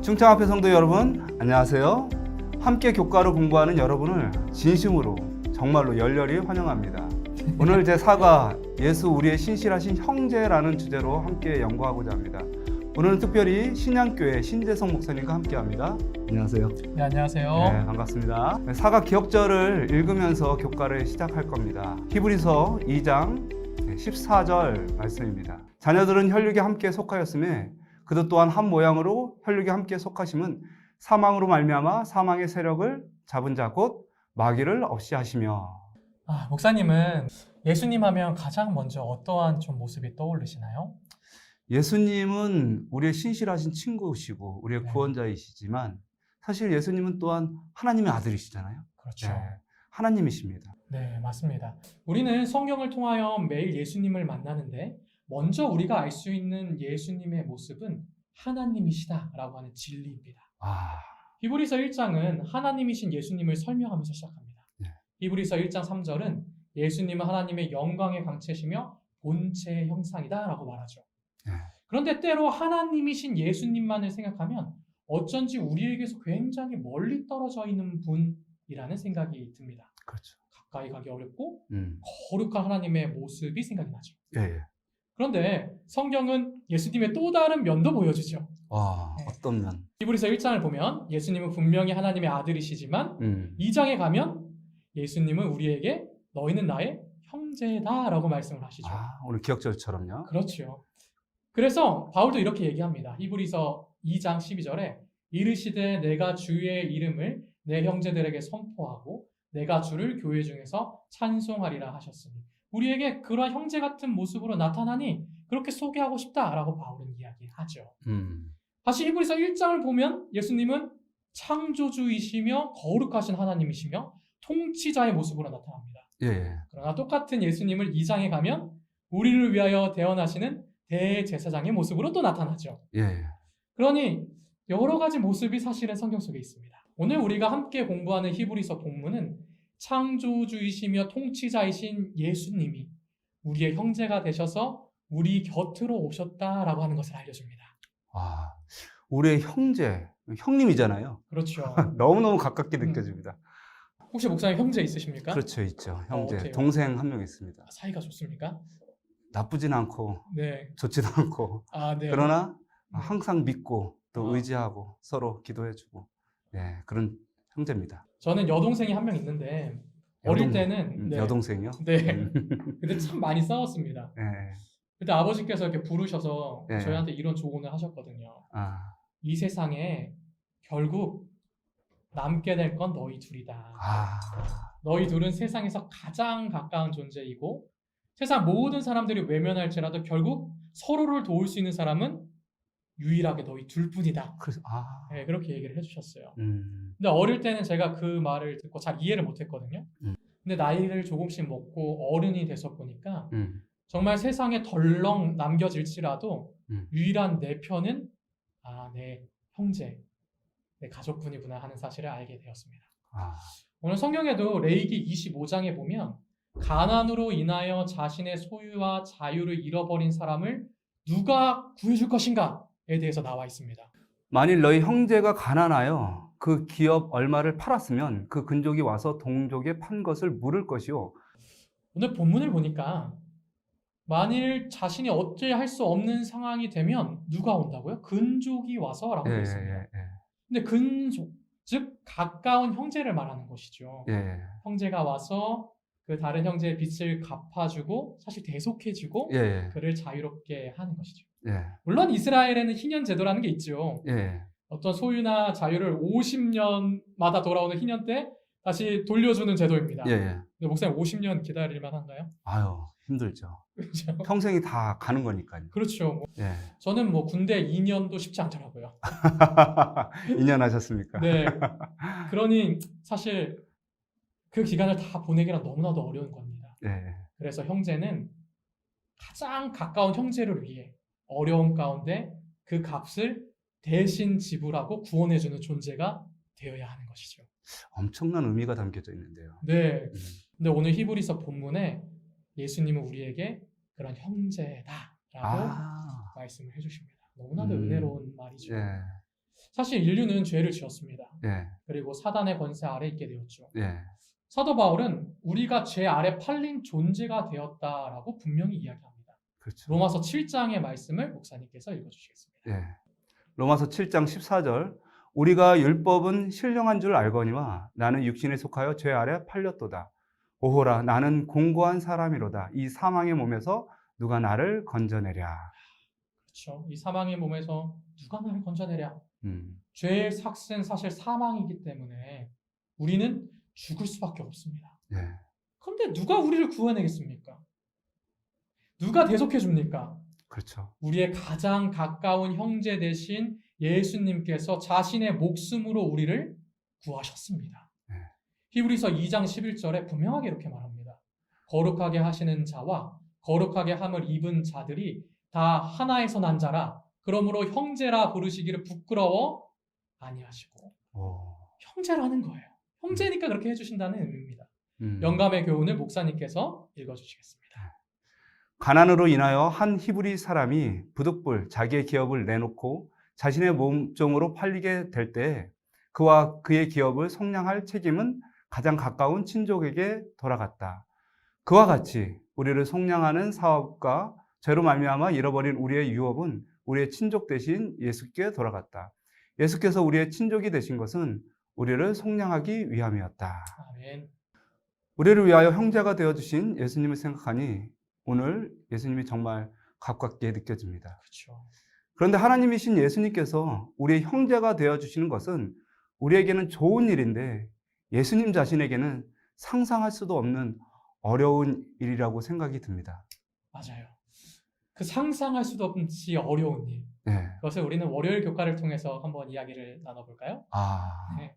충청 앞에 성도 여러분, 안녕하세요. 함께 교과를 공부하는 여러분을 진심으로 정말로 열렬히 환영합니다. 오늘 제4과 예수 우리의 신실하신 형제라는 주제로 함께 연구하고자 합니다. 오늘은 특별히 신양교회 신재성 목사님과 함께합니다. 안녕하세요. 네, 안녕하세요. 네, 반갑습니다. 사과 기억절을 읽으면서 교과를 시작할 겁니다. 히브리서 2장 14절 말씀입니다. 자녀들은 혈육에 함께 속하였음에 그도 또한 한 모양으로 혈육에 함께 속하심은 사망으로 말미암아 사망의 세력을 잡은 자 곧 마귀를 없이 하시며. 목사님은 예수님 하면 가장 먼저 어떠한 좀 모습이 떠오르시나요? 예수님은 우리의 신실하신 친구시고 우리의 네. 구원자이시지만 사실 예수님은 또한 하나님의 아들이시잖아요. 그렇죠. 네, 하나님이십니다. 네, 맞습니다. 우리는 성경을 통하여 매일 예수님을 만나는데 먼저 우리가 알 수 있는 예수님의 모습은 하나님이시다라고 하는 진리입니다. 히브리서 1장은 하나님이신 예수님을 설명하면서 시작합니다. 네. 히브리서 1장 3절은 예수님은 하나님의 영광의 광채시며 본체의 형상이다라고 말하죠. 네. 그런데 때로 하나님이신 예수님만을 생각하면 어쩐지 우리에게서 굉장히 멀리 떨어져 있는 분이라는 생각이 듭니다. 그렇죠. 가까이 가기 어렵고 거룩한 하나님의 모습이 생각이 나죠. 예. 그런데 성경은 예수님의 또 다른 면도 보여주죠. 네. 어떤 면? 히브리서 1장을 보면 예수님은 분명히 하나님의 아들이시지만 2장에 가면 예수님은 우리에게 너희는 나의 형제다라고 말씀을 하시죠. 오늘 기억절처럼요. 그렇죠. 그래서 바울도 이렇게 얘기합니다. 히브리서 2장 12절에 이르시되 내가 주의 이름을 내 형제들에게 선포하고 내가 주를 교회 중에서 찬송하리라 하셨으니 우리에게 그러한 형제 같은 모습으로 나타나니 그렇게 소개하고 싶다라고 바울은 이야기하죠. 다시 히브리서 1장을 보면 예수님은 창조주이시며 거룩하신 하나님이시며 통치자의 모습으로 나타납니다. 예. 그러나 똑같은 예수님을 2장에 가면 우리를 위하여 대언하시는 대제사장의 모습으로 또 나타나죠. 예. 그러니 여러 가지 모습이 사실은 성경 속에 있습니다. 오늘 우리가 함께 공부하는 히브리서 본문은 창조주이시며 통치자이신 예수님이 우리의 형제가 되셔서 우리 곁으로 오셨다라고 하는 것을 알려줍니다. 우리의 형님이잖아요. 그렇죠. 너무너무 가깝게 느껴집니다. 혹시 목사님 형제 있으십니까? 그렇죠, 있죠. 형제. 어때요? 동생 한 명 있습니다. 사이가 좋습니까? 나쁘진 않고 네. 좋지도 않고. 네. 그러나 항상 믿고 또 아. 의지하고 서로 기도해주고. 네, 그런 형제입니다. 저는 여동생이 한 명 있는데 어릴 때는 여동생이요? 네. 근데 참 많이 싸웠습니다. 네. 그때 아버지께서 이렇게 부르셔서 네. 저희한테 이런 조언을 하셨거든요. 아, 이 세상에 결국 남게 될 건 너희 둘이다. 너희 둘은 세상에서 가장 가까운 존재이고 세상 모든 사람들이 외면할지라도 결국 서로를 도울 수 있는 사람은 유일하게 너희 둘뿐이다. 그래서 네, 그렇게 얘기를 해주셨어요. 음, 근데 어릴 때는 제가 그 말을 듣고 잘 이해를 못했거든요. 음. 근데 나이를 조금씩 먹고 어른이 돼서 보니까 음, 정말 세상에 덜렁 남겨질지라도 유일한 내 편은 내 형제, 내 가족분이구나 하는 사실을 알게 되었습니다. 오늘 성경에도 레위기 25장에 보면 가난으로 인하여 자신의 소유와 자유를 잃어버린 사람을 누가 구해줄 것인가에 대해서 나와 있습니다. 만일 너희 형제가 가난하여 그 기업 얼마를 팔았으면 그 근족이 와서 동족에 판 것을 물을 것이요. 오늘 본문을 보니까 만일 자신이 어찌할 수 없는 상황이 되면 누가 온다고요? 근족이 와서 라고 되어 있습니다. 근데 근족, 즉 가까운 형제를 말하는 것이죠. 형제가 와서 그 다른 형제의 빚을 갚아주고 사실 대속해주고 그를 자유롭게 하는 것이죠. 물론 이스라엘에는 희년 제도라는 게 있죠. 어떤 소유나 자유를 50년마다 돌아오는 희년 때 다시 돌려주는 제도입니다. 근데 목사님 50년 기다릴 만한가요? 힘들죠. 그렇죠. 평생이 다 가는 거니까요. 그렇죠. 저는 군대 2년도 쉽지 않더라고요. 2년 하셨습니까? 네. 그러니 사실 그 기간을 다 보내기란 너무나도 어려운 겁니다. 그래서 형제는 가장 가까운 형제를 위해 어려움 가운데 그 값을 대신 지불하고 구원해주는 존재가 되어야 하는 것이죠. 엄청난 의미가 담겨져 있는데요. 네. 근데 오늘 히브리서 본문에 예수님은 우리에게 그런 형제다라고 말씀을 해주십니다. 너무나도 은혜로운 말이죠. 사실 인류는 죄를 지었습니다. 예, 그리고 사단의 권세 아래 있게 되었죠. 예, 사도 바울은 우리가 죄 아래 팔린 존재가 되었다라고 분명히 이야기합니다. 그렇죠. 로마서 7장의 말씀을 목사님께서 읽어주시겠습니다. 예. 로마서 7장 14절. 우리가 율법은 신령한 줄 알거니와 나는 육신에 속하여 죄 아래 팔렸도다. 오호라 나는 공고한 사람이로다. 이 사망의 몸에서 누가 나를 건져내랴. 그렇죠. 이 사망의 몸에서 누가 나를 건져내랴. 음, 죄의 삭은 사실 사망이기 때문에 우리는 죽을 수밖에 없습니다. 예, 그런데 누가 우리를 구원하겠습니까? 누가 대속해 줍니까? 그렇죠. 우리의 가장 가까운 형제 되신 예수님께서 자신의 목숨으로 우리를 구하셨습니다. 네. 히브리서 2장 11절에 분명하게 이렇게 말합니다. 거룩하게 하시는 자와 거룩하게 함을 입은 자들이 다 하나에서 난 자라. 그러므로 형제라 부르시기를 부끄러워 아니하시고. 오, 형제라는 거예요. 형제니까 그렇게 해주신다는 의미입니다. 음. 영감의 교훈을 목사님께서 읽어주시겠습니다. 가난으로 인하여 한 히브리 사람이 부득불 자기의 기업을 내놓고 자신의 몸종으로 팔리게 될 때 그와 그의 기업을 속량할 책임은 가장 가까운 친족에게 돌아갔다. 그와 같이 우리를 속량하는 사업과 죄로 말미암아 잃어버린 우리의 유업은 우리의 친족 대신 예수께 돌아갔다. 예수께서 우리의 친족이 되신 것은 우리를 속량하기 위함이었다. 아멘. 우리를 위하여 형제가 되어주신 예수님을 생각하니 오늘 예수님이 정말 가깝게 느껴집니다. 그렇죠. 그런데 하나님이신 예수님께서 우리의 형제가 되어주시는 것은 우리에게는 좋은 일인데 예수님 자신에게는 상상할 수도 없는 어려운 일이라고 생각이 듭니다. 맞아요. 그 상상할 수도 없이 어려운 일. 네. 그것을 우리는 월요일 교과를 통해서 한번 이야기를 나눠볼까요? 아, 네.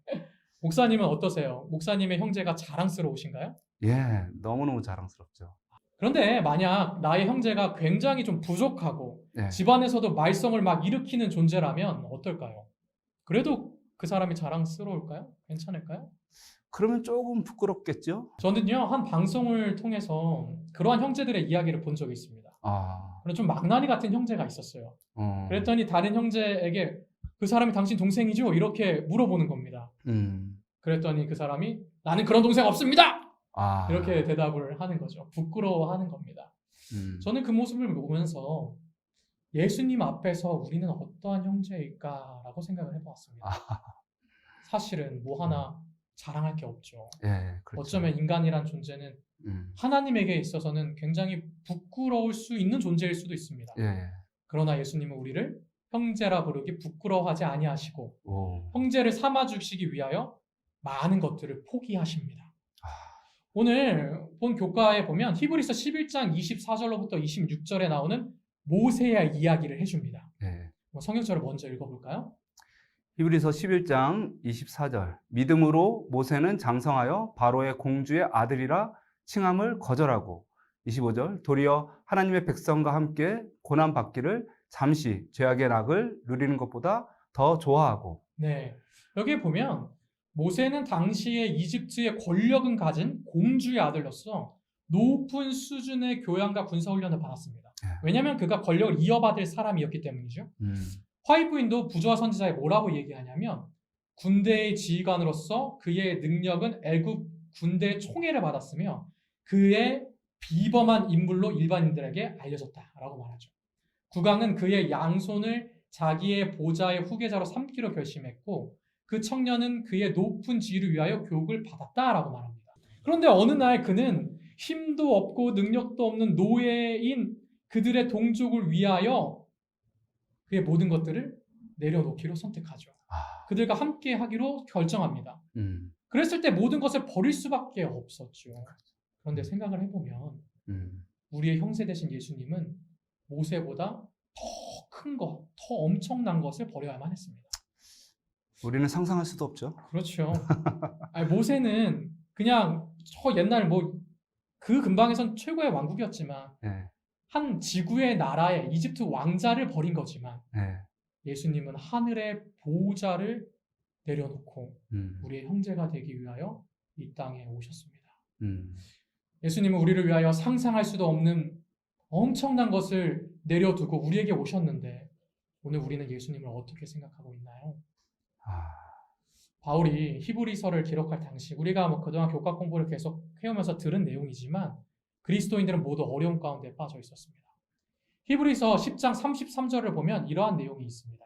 목사님은 어떠세요? 목사님의 형제가 자랑스러우신가요? 예, 너무너무 자랑스럽죠. 그런데 만약 나의 형제가 굉장히 좀 부족하고 네. 집안에서도 말썽을 막 일으키는 존재라면 어떨까요? 그래도 그 사람이 자랑스러울까요? 괜찮을까요? 그러면 조금 부끄럽겠죠? 저는요, 한 방송을 통해서 그러한 형제들의 이야기를 본 적이 있습니다. 아, 그래서 좀 망나니 같은 형제가 있었어요. 어, 그랬더니 다른 형제에게 그 사람이 당신 동생이죠? 이렇게 물어보는 겁니다. 그랬더니 그 사람이 나는 그런 동생 없습니다! 아, 이렇게 대답을 하는 거죠. 부끄러워하는 겁니다. 저는 그 모습을 보면서 예수님 앞에서 우리는 어떠한 형제일까라고 생각을 해보았습니다. 사실은 뭐 하나 자랑할 게 없죠. 예, 그렇죠. 어쩌면 인간이란 존재는 하나님에게 있어서는 굉장히 부끄러울 수 있는 존재일 수도 있습니다. 예, 그러나 예수님은 우리를 형제라 부르기 부끄러워하지 아니하시고 오, 형제를 삼아주시기 위하여 많은 것들을 포기하십니다. 아, 오늘 본 교과에 보면 히브리서 11장 24절로부터 26절에 나오는 모세의 이야기를 해줍니다. 예. 성경절을 먼저 읽어볼까요? 히브리서 11장 24절. 믿음으로 모세는 장성하여 바로의 공주의 아들이라 칭함을 거절하고 25절. 도리어 하나님의 백성과 함께 고난 받기를 잠시 죄악의 낙을 누리는 것보다 더 좋아하고. 네, 여기에 보면 모세는 당시에 이집트의 권력은 가진 공주의 아들로서 높은 수준의 교양과 군사훈련을 받았습니다. 왜냐하면 그가 권력을 이어받을 사람이었기 때문이죠. 화이트인도 부조와 선지자에 뭐라고 얘기하냐면 군대의 지휘관으로서 그의 능력은 애굽 군대의 총애를 받았으며 그의 비범한 인물로 일반인들에게 알려졌다라고 말하죠. 국왕은 그의 양손을 자기의 보좌의 후계자로 삼기로 결심했고 그 청년은 그의 높은 지위를 위하여 교육을 받았다라고 말합니다. 그런데 어느 날 그는 힘도 없고 능력도 없는 노예인 그들의 동족을 위하여 그의 모든 것들을 내려놓기로 선택하죠. 그들과 함께 하기로 결정합니다. 그랬을 때 모든 것을 버릴 수밖에 없었죠. 그런데 생각을 해보면 우리의 형제 되신 예수님은 모세보다 더 큰 것, 더 엄청난 것을 버려야만 했습니다. 우리는 상상할 수도 없죠. 그렇죠. 아니, 모세는 그냥 저 옛날 뭐 그 근방에선 최고의 왕국이었지만 네. 한 지구의 나라의 이집트 왕자를 버린 거지만 네. 예수님은 하늘의 보호자를 내려놓고 우리의 형제가 되기 위하여 이 땅에 오셨습니다. 예수님은 우리를 위하여 상상할 수도 없는 엄청난 것을 내려두고 우리에게 오셨는데 오늘 우리는 예수님을 어떻게 생각하고 있나요? 아, 바울이 히브리서를 기록할 당시 우리가 뭐 그동안 교과 공부를 계속 해오면서 들은 내용이지만 그리스도인들은 모두 어려움 가운데 빠져 있었습니다. 히브리서 10장 33절을 보면 이러한 내용이 있습니다.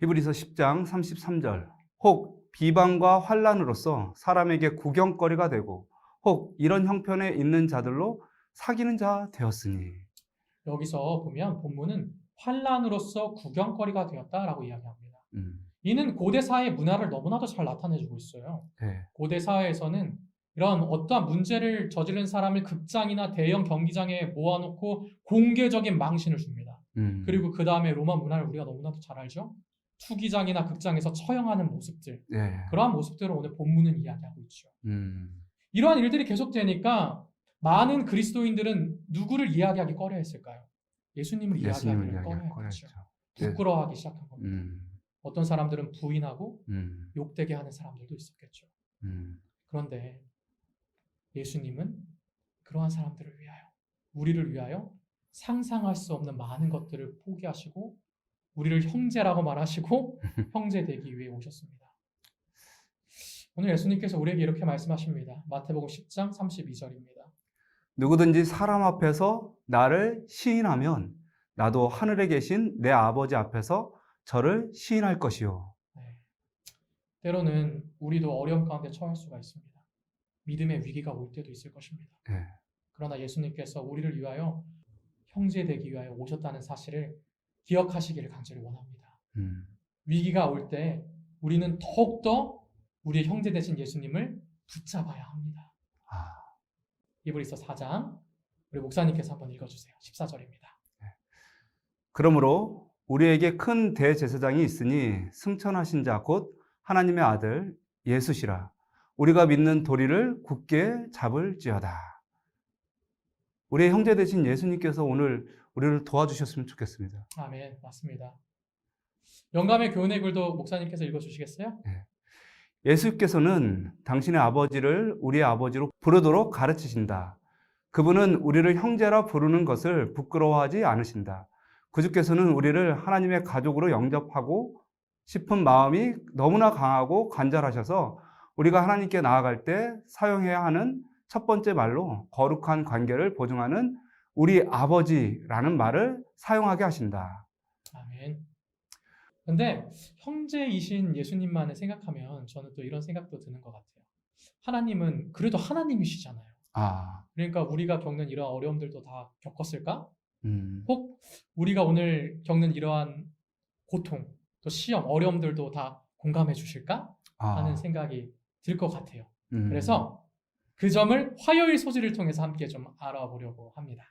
히브리서 10장 33절. 혹 비방과 환난으로서 사람에게 구경거리가 되고 혹 이런 형편에 있는 자들로 사귀는 자 되었으니. 여기서 보면 본문은 환난으로서 구경거리가 되었다라고 이야기합니다. 이는 고대 사회의 문화를 너무나도 잘 나타내주고 있어요. 네. 고대 사회에서는 이런 어떠한 문제를 저지른 사람을 극장이나 대형 경기장에 모아놓고 공개적인 망신을 줍니다. 그리고 그 다음에 로마 문화를 우리가 너무나도 잘 알죠? 투기장이나 극장에서 처형하는 모습들. 네. 그러한 모습들을 오늘 본문은 이야기하고 있죠. 음. 이러한 일들이 계속되니까 많은 그리스도인들은 누구를 이야기하기 꺼려했을까요? 예수님을 예수님을 이야기하기를 이야기하기 꺼려했죠. 꺼려했죠. 부끄러워하기 시작한 겁니다. 어떤 사람들은 부인하고 욕되게 하는 사람들도 있었겠죠. 그런데 예수님은 그러한 사람들을 위하여, 우리를 위하여 상상할 수 없는 많은 것들을 포기하시고 우리를 형제라고 말하시고 형제 되기 위해 오셨습니다. 오늘 예수님께서 우리에게 이렇게 말씀하십니다. 마태복음 10장 32절입니다. 누구든지 사람 앞에서 나를 시인하면 나도 하늘에 계신 내 아버지 앞에서 저를 시인할 것이요. 네. 때로는 우리도 어려움 가운데 처할 수가 있습니다. 믿음의 위기가 올 때도 있을 것입니다. 네. 그러나 예수님께서 우리를 위하여 형제 되기 위하여 오셨다는 사실을 기억하시기를 간절히 원합니다. 위기가 올 때 우리는 더욱더 우리의 형제 되신 예수님을 붙잡아야 합니다. 히브리서 4장 우리 목사님께서 한번 읽어주세요. 14절입니다. 그러므로 우리에게 큰 대제사장이 있으니 승천하신 자 곧 하나님의 아들 예수시라. 우리가 믿는 도리를 굳게 잡을지어다. 우리의 형제 되신 예수님께서 오늘 우리를 도와주셨으면 좋겠습니다. 아멘. 맞습니다. 영감의 교훈의 글도 목사님께서 읽어주시겠어요? 네. 예수께서는 당신의 아버지를 우리의 아버지로 부르도록 가르치신다. 그분은 우리를 형제라 부르는 것을 부끄러워하지 않으신다. 구주께서는 우리를 하나님의 가족으로 영접하고 싶은 마음이 너무나 강하고 간절하셔서 우리가 하나님께 나아갈 때 사용해야 하는 첫 번째 말로 거룩한 관계를 보증하는 우리 아버지라는 말을 사용하게 하신다. 아멘. 근데 형제이신 예수님만을 생각하면 저는 또 이런 생각도 드는 것 같아요. 하나님은 그래도 하나님이시잖아요. 그러니까 우리가 겪는 이러한 어려움들도 다 겪었을까? 혹 우리가 오늘 겪는 이러한 고통, 또 시험, 어려움들도 다 공감해 주실까? 하는 생각이 들 것 같아요. 그래서 그 점을 화요일 소지를 통해서 함께 좀 알아보려고 합니다.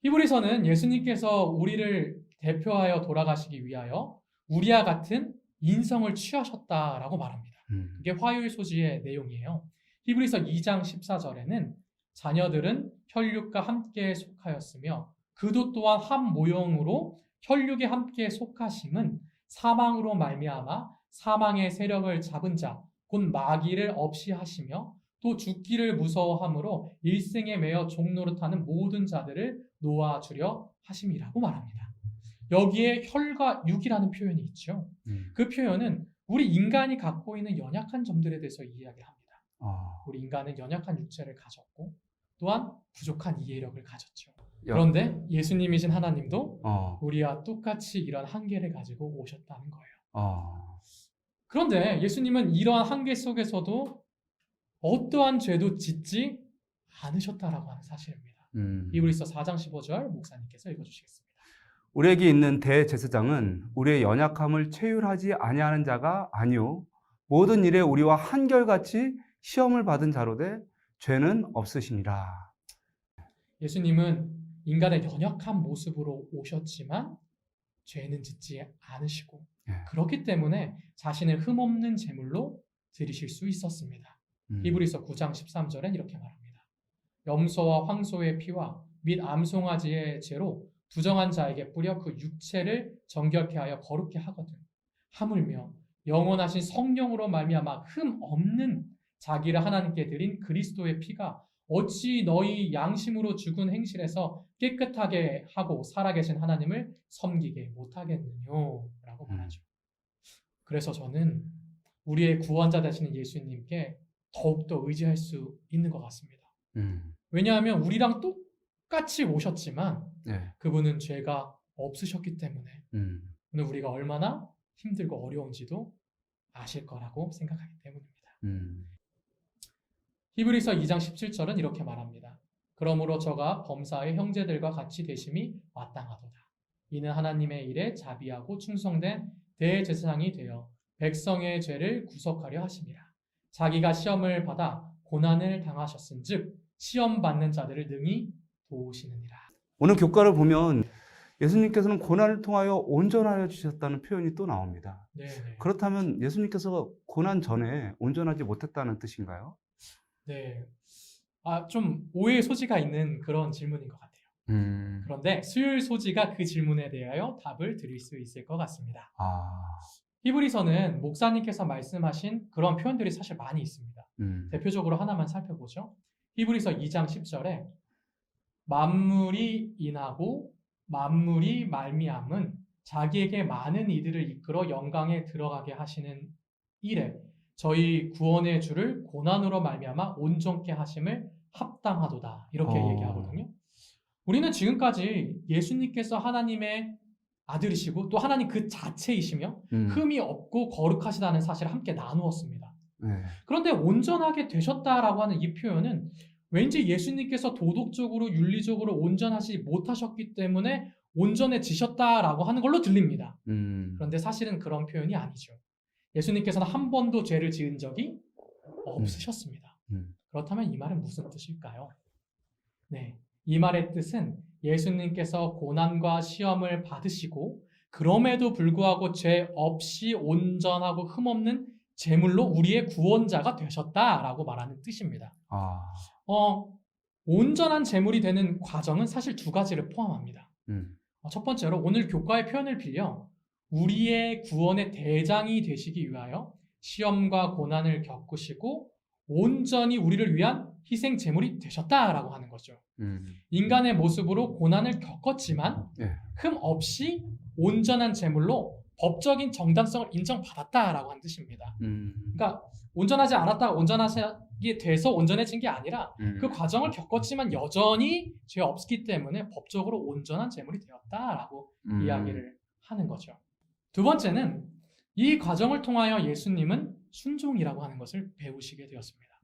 히브리서는 예수님께서 우리를 대표하여 돌아가시기 위하여 우리와 같은 인성을 취하셨다라고 말합니다. 이게 화요일 소지의 내용이에요. 히브리서 2장 14절에는 자녀들은 혈육과 함께 속하였으며 그도 또한 한 모형으로 혈육에 함께 속하심은 사망으로 말미암아 사망의 세력을 잡은 자 곧 마귀를 없이 하시며 또 죽기를 무서워함으로 일생에 매여 종노릇하는 모든 자들을 놓아주려 하심이라고 말합니다. 여기에 혈과 육이라는 표현이 있죠. 그 표현은 우리 인간이 갖고 있는 연약한 점들에 대해서 이야기합니다. 우리 인간은 연약한 육체를 가졌고 또한 부족한 이해력을 가졌죠. 그런데 예수님이신 하나님도 우리와 똑같이 이런 한계를 가지고 오셨다는 거예요. 그런데 예수님은 이러한 한계 속에서도 어떠한 죄도 짓지 않으셨다라고 하는 사실입니다. 히브리서 4장 15절 목사님께서 읽어주시겠습니다. 우리에게 있는 대제사장은 우리의 연약함을 체휼하지 아니하는 자가 아니요 모든 일에 우리와 한결같이 시험을 받은 자로되 죄는 없으시니라. 예수님은 인간의 연약한 모습으로 오셨지만 죄는 짓지 않으시고 그렇기 때문에 자신을 흠없는 제물로 드리실 수 있었습니다. 히브리서 9장 13절엔 이렇게 말합니다. 염소와 황소의 피와 및 암송아지의 죄로 부정한 자에게 뿌려 그 육체를 정결케 하여 거룩게 하거든. 하물며 영원하신 성령으로 말미암아 흠 없는 자기를 하나님께 드린 그리스도의 피가 어찌 너희 양심으로 죽은 행실에서 깨끗하게 하고 살아계신 하나님을 섬기게 못하겠느뇨? 라고 말하죠. 그래서 저는 우리의 구원자 되시는 예수님께 더욱더 의지할 수 있는 것 같습니다. 왜냐하면 우리랑 똑같이 오셨지만 네. 그분은 죄가 없으셨기 때문에 오늘 우리가 얼마나 힘들고 어려운지도 아실 거라고 생각하기 때문입니다. 히브리서 2장 17절은 이렇게 말합니다. 그러므로 저가 범사의 형제들과 같이 되심이 마땅하도다. 이는 하나님의 일에 자비하고 충성된 대제사장이 되어 백성의 죄를 구속하려 하심이라. 자기가 시험을 받아 고난을 당하셨은즉 시험 받는 자들을 능히 도우시느니라. 오늘 교과를 보면 예수님께서는 고난을 통하여 온전하여 주셨다는 표현이 또 나옵니다. 네. 그렇다면 예수님께서 고난 전에 온전하지 못했다는 뜻인가요? 네. 좀 오해의 소지가 있는 그런 질문인 것 같아요. 그런데 수요일 소지가 그 질문에 대하여 답을 드릴 수 있을 것 같습니다. 히브리서는 목사님께서 말씀하신 그런 표현들이 사실 많이 있습니다. 대표적으로 하나만 살펴보죠. 히브리서 2장 10절에 만물이 인하고 만물이 말미암은 자기에게 많은 이들을 이끌어 영광에 들어가게 하시는 일에 저희 구원의 주를 고난으로 말미암아 온전케 하심을 합당하도다. 이렇게 얘기하거든요. 우리는 지금까지 예수님께서 하나님의 아들이시고 또 하나님 그 자체이시며 흠이 없고 거룩하시다는 사실을 함께 나누었습니다. 네. 그런데 온전하게 되셨다라고 하는 이 표현은 왠지 예수님께서 도덕적으로 윤리적으로 온전하지 못하셨기 때문에 온전해지셨다라고 하는 걸로 들립니다. 그런데 사실은 그런 표현이 아니죠. 예수님께서는 한 번도 죄를 지은 적이 없으셨습니다. 그렇다면 이 말은 무슨 뜻일까요? 네, 이 말의 뜻은 예수님께서 고난과 시험을 받으시고 그럼에도 불구하고 죄 없이 온전하고 흠없는 제물로 우리의 구원자가 되셨다라고 말하는 뜻입니다. 온전한 제물이 되는 과정은 사실 두 가지를 포함합니다. 첫 번째로 오늘 교과의 표현을 빌려 우리의 구원의 대장이 되시기 위하여 시험과 고난을 겪으시고 온전히 우리를 위한 희생 제물이 되셨다라고 하는 거죠. 인간의 모습으로 고난을 겪었지만 흠 없이 온전한 제물로 법적인 정당성을 인정받았다라고 하는 뜻입니다. 그러니까 온전하지 않았다가 온전하게 돼서 온전해진 게 아니라 그 과정을 겪었지만 여전히 죄 없기 때문에 법적으로 온전한 제물이 되었다라고 이야기를 하는 거죠. 두 번째는 이 과정을 통하여 예수님은 순종이라고 하는 것을 배우시게 되었습니다.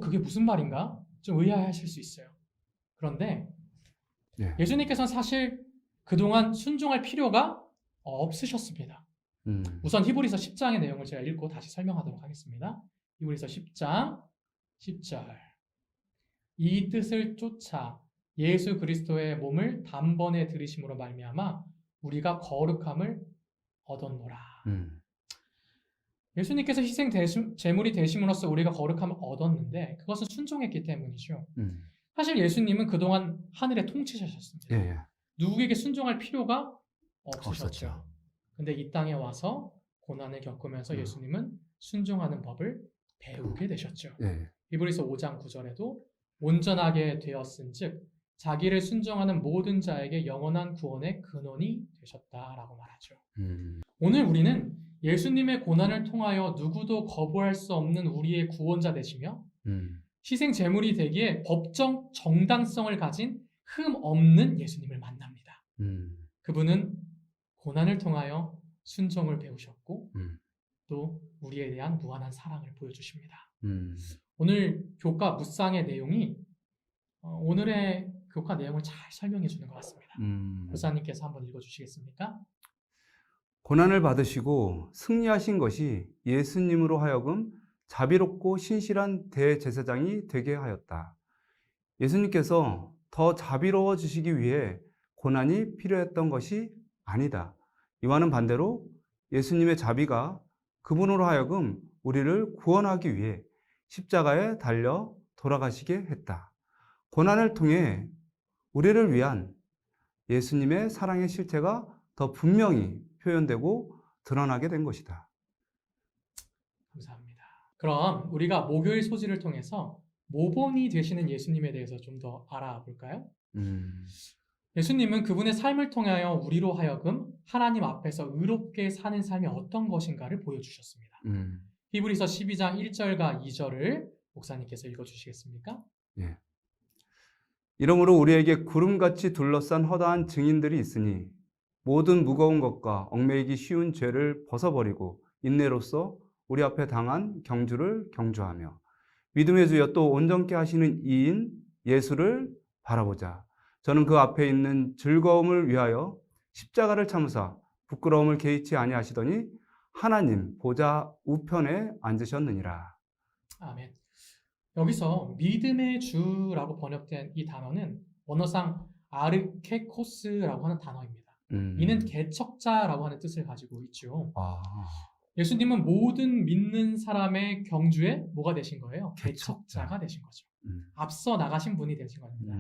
그게 무슨 말인가? 좀 의아해하실 수 있어요. 그런데 예수님께서는 사실 그동안 순종할 필요가 없으셨습니다. 우선 히브리서 10장의 내용을 제가 읽고 다시 설명하도록 하겠습니다. 히브리서 10장 10절 이 뜻을 쫓아 예수 그리스도의 몸을 단번에 들이심으로 말미암아 우리가 거룩함을 얻었노라. 예수님께서 희생 제물이 되심으로써 우리가 거룩함을 얻었는데 그것은 순종했기 때문이죠. 사실 예수님은 그동안 하늘의 통치자셨습니다. 누구에게 순종할 필요가 없으셨죠. 근데 이 땅에 와서 고난을 겪으면서 예수님은 순종하는 법을 배우게 되셨죠. 히브리서 5장 9절에도 온전하게 되었은즉 자기를 순종하는 모든 자에게 영원한 구원의 근원이 되셨다라고 말하죠. 오늘 우리는 예수님의 고난을 통하여 누구도 거부할 수 없는 우리의 구원자 되시며 희생 제물이 되기에 법적 정당성을 가진 흠 없는 예수님을 만납니다. 그분은 고난을 통하여 순종을 배우셨고 또 우리에 대한 무한한 사랑을 보여주십니다. 오늘 교과 묵상의 내용이 오늘의 교과 내용을 잘 설명해 주는 것 같습니다. 교사님께서 한번 읽어주시겠습니까? 고난을 받으시고 승리하신 것이 예수님으로 하여금 자비롭고 신실한 대제사장이 되게 하였다. 예수님께서 더 자비로워지시기 위해 고난이 필요했던 것이 아니다. 이와는 반대로 예수님의 자비가 그분으로 하여금 우리를 구원하기 위해 십자가에 달려 돌아가시게 했다. 고난을 통해 우리를 위한 예수님의 사랑의 실체가 더 분명히 표현되고 드러나게 된 것이다. 감사합니다. 그럼 우리가 목요일 소지를 통해서 모본이 되시는 예수님에 대해서 좀 더 알아볼까요? 예수님은 그분의 삶을 통하여 우리로 하여금 하나님 앞에서 의롭게 사는 삶이 어떤 것인가를 보여주셨습니다. 히브리서 12장 1절과 2절을 목사님께서 읽어주시겠습니까? 예. 이러므로 우리에게 구름같이 둘러싼 허다한 증인들이 있으니 모든 무거운 것과 얽매이기 쉬운 죄를 벗어버리고 인내로써 우리 앞에 당한 경주를 경주하며 믿음의 주여 또 온전케 하시는 이인 예수를 바라보자. 저는 그 앞에 있는 즐거움을 위하여 십자가를 참으사 부끄러움을 개의치 아니하시더니 하나님 보좌 우편에 앉으셨느니라. 아멘. 여기서 믿음의 주라고 번역된 이 단어는 원어상 아르케코스라고 하는 단어입니다. 이는 개척자라고 하는 뜻을 가지고 있죠. 예수님은 모든 믿는 사람의 경주에 뭐가 되신 거예요? 개척자가 되신 거죠. 앞서 나가신 분이 되신 겁니다.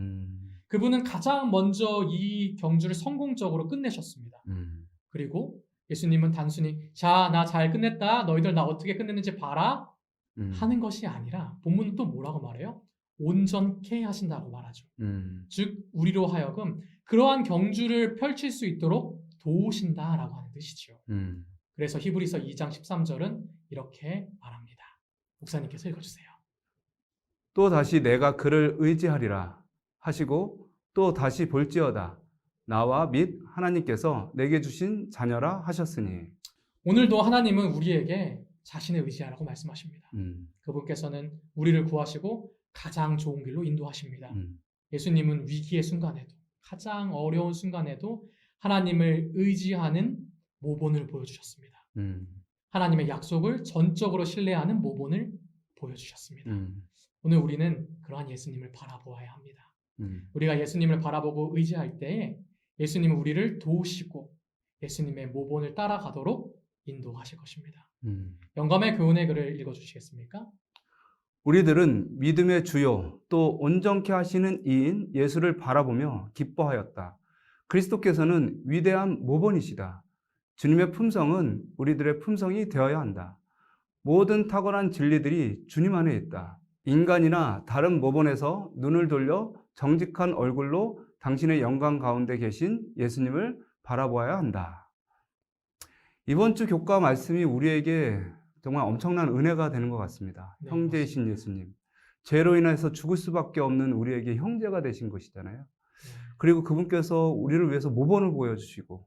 그분은 가장 먼저 이 경주를 성공적으로 끝내셨습니다. 그리고 예수님은 단순히 자, 나 잘 끝냈다. 너희들 나 어떻게 끝냈는지 봐라. 하는 것이 아니라 본문은 또 뭐라고 말해요? 온전케 하신다고 말하죠. 즉 우리로 하여금 그러한 경주를 펼칠 수 있도록 도우신다라고 하는 뜻이죠. 그래서 히브리서 2장 13절은 이렇게 말합니다. 목사님께서 읽어주세요. 또 다시 내가 그를 의지하리라 하시고 또 다시 볼지어다 나와 및 하나님께서 내게 주신 자녀라 하셨으니. 오늘도 하나님은 우리에게 자신의 의지하라고 말씀하십니다. 그분께서는 우리를 구하시고 가장 좋은 길로 인도하십니다. 예수님은 위기의 순간에도 가장 어려운 순간에도 하나님을 의지하는 모본을 보여주셨습니다. 하나님의 약속을 전적으로 신뢰하는 모본을 보여주셨습니다. 오늘 우리는 그러한 예수님을 바라보아야 합니다. 우리가 예수님을 바라보고 의지할 때에 예수님은 우리를 도우시고 예수님의 모본을 따라가도록 인도하실 것입니다. 영감의 교훈의 글을 읽어주시겠습니까? 우리들은 믿음의 주요 또 온전케 하시는 이인 예수를 바라보며 기뻐하였다. 그리스도께서는 위대한 모본이시다. 주님의 품성은 우리들의 품성이 되어야 한다. 모든 탁월한 진리들이 주님 안에 있다. 인간이나 다른 모본에서 눈을 돌려 정직한 얼굴로 당신의 영광 가운데 계신 예수님을 바라보아야 한다. 이번 주 교과 말씀이 우리에게 정말 엄청난 은혜가 되는 것 같습니다. 네, 형제이신 예수님. 죄로 인해서 죽을 수밖에 없는 우리에게 형제가 되신 것이잖아요. 그리고 그분께서 우리를 위해서 모본을 보여주시고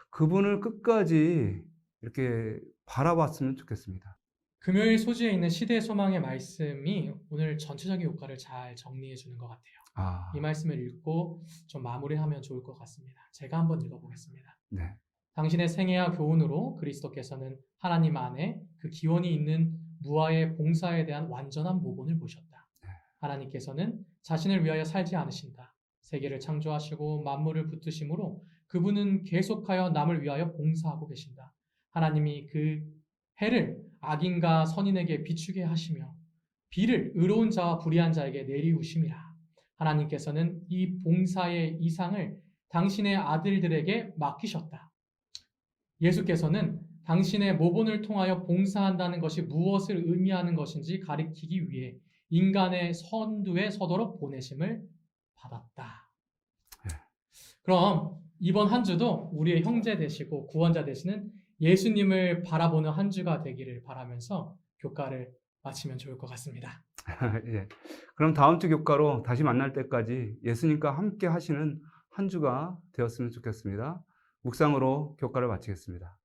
그분을 끝까지 이렇게 바라봤으면 좋겠습니다. 금요일 소지에 있는 시대의 소망의 말씀이 오늘 전체적인 효과를 잘 정리해 주는 것 같아요. 이 말씀을 읽고 좀 마무리하면 좋을 것 같습니다. 제가 한번 읽어보겠습니다. 네. 당신의 생애와 교훈으로 그리스도께서는 하나님 안에 그 기원이 있는 무아의 봉사에 대한 완전한 모본을 보셨다. 하나님께서는 자신을 위하여 살지 않으신다. 세계를 창조하시고 만물을 붙드심으로 그분은 계속하여 남을 위하여 봉사하고 계신다. 하나님이 그 해를 악인과 선인에게 비추게 하시며 비를 의로운 자와 불의한 자에게 내리우심이라. 하나님께서는 이 봉사의 이상을 당신의 아들들에게 맡기셨다. 예수께서는 당신의 모본을 통하여 봉사한다는 것이 무엇을 의미하는 것인지 가리키기 위해 인간의 선두에 서도록 보내심을 받았다. 그럼 이번 한 주도 우리의 형제 되시고 구원자 되시는 예수님을 바라보는 한 주가 되기를 바라면서 교과를 마치면 좋을 것 같습니다. 예. 그럼 다음 주 교과로 다시 만날 때까지 예수님과 함께 하시는 한 주가 되었으면 좋겠습니다. 묵상으로 교과를 마치겠습니다.